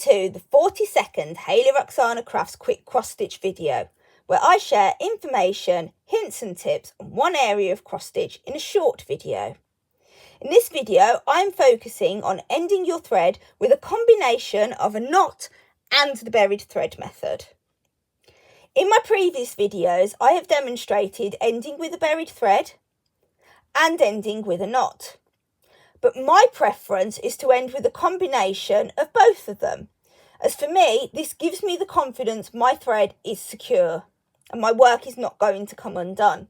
to the 40-second Hayley-Roxanna Crafts quick cross-stitch video, where I share information, hints and tips on one area of cross-stitch in a short video. In this video, I'm focusing on ending your thread with a combination of a knot and the buried thread method. In my previous videos, I have demonstrated ending with a buried thread and ending with a knot. But my preference is to end with a combination of both of them, as for me, this gives me the confidence my thread is secure and my work is not going to come undone.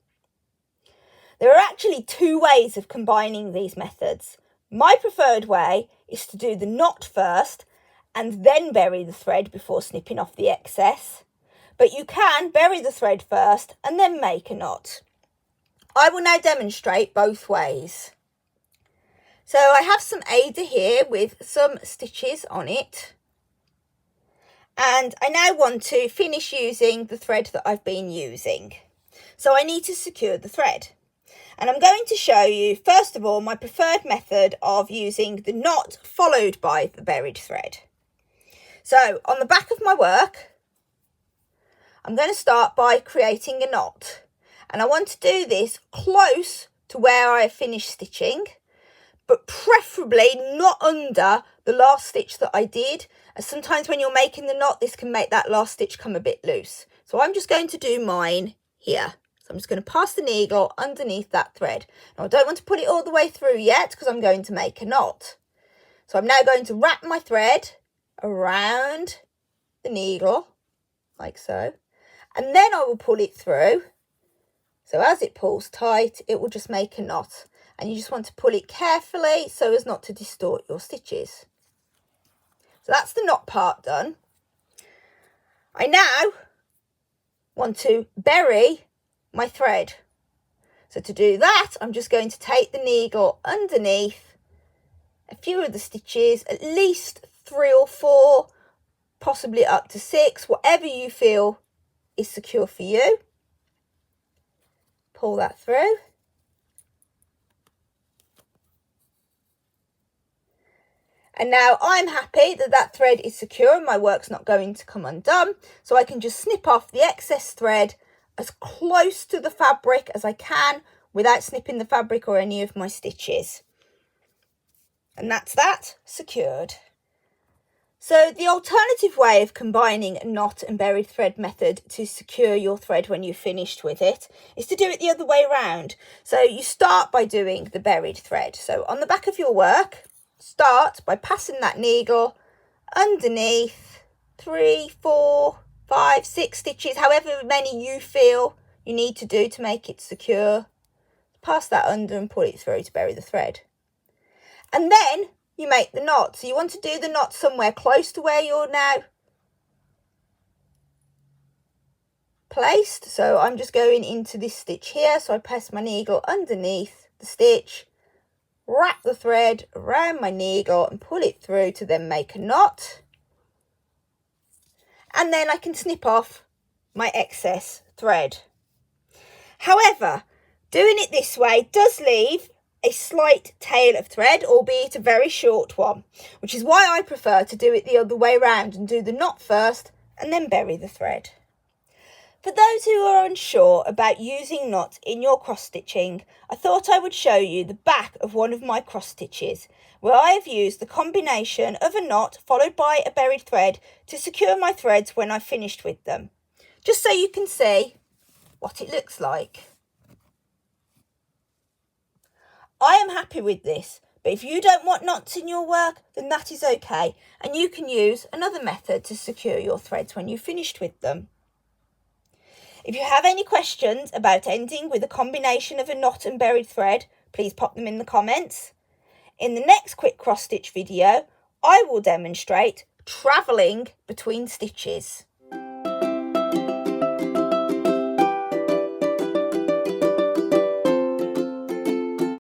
There are actually two ways of combining these methods. My preferred way is to do the knot first and then bury the thread before snipping off the excess, but you can bury the thread first and then make a knot. I will now demonstrate both ways. So I have some Ada here with some stitches on it, and I now want to finish using the thread that I've been using. So I need to secure the thread, and I'm going to show you first of all my preferred method of using the knot followed by the buried thread. So on the back of my work, I'm going to start by creating a knot, and I want to do this close to where I have finished stitching, but preferably not under the last stitch that I did, as sometimes when you're making the knot, this can make that last stitch come a bit loose. So I'm just going to do mine here. So I'm just going to pass the needle underneath that thread. Now I don't want to put it all the way through yet because I'm going to make a knot. So I'm now going to wrap my thread around the needle, like so, and then I will pull it through. So as it pulls tight, it will just make a knot. And you just want to pull it carefully so as not to distort your stitches. So that's the knot part done. I now want to bury my thread. So to do that, I'm just going to take the needle underneath a few of the stitches, at least 3 or 4, possibly up to 6, whatever you feel is secure for you. Pull that through. And now I'm happy that that thread is secure and my work's not going to come undone. So I can just snip off the excess thread as close to the fabric as I can without snipping the fabric or any of my stitches. And that's that secured. So the alternative way of combining a knot and buried thread method to secure your thread when you've finished with it is to do it the other way around. So you start by doing the buried thread. So on the back of your work, start by passing that needle underneath 3, 4, 5, 6 stitches, however many you feel you need to do to make it secure. Pass that under and pull it through to bury the thread. And then you make the knot. So you want to do the knot somewhere close to where you're now placed. So I'm just going into this stitch here. So I pass my needle underneath the stitch, wrap the thread around my needle and pull it through to then make a knot. And then I can snip off my excess thread. However, doing it this way does leave a slight tail of thread, albeit a very short one, which is why I prefer to do it the other way around and do the knot first and then bury the thread. For those who are unsure about using knots in your cross stitching, I thought I would show you the back of one of my cross stitches, where I have used the combination of a knot followed by a buried thread to secure my threads when I've finished with them, just so you can see what it looks like. I am happy with this, but if you don't want knots in your work, then that is okay, and you can use another method to secure your threads when you've finished with them. If you have any questions about ending with a combination of a knot and buried thread, please pop them in the comments. In the next quick cross stitch video, I will demonstrate travelling between stitches.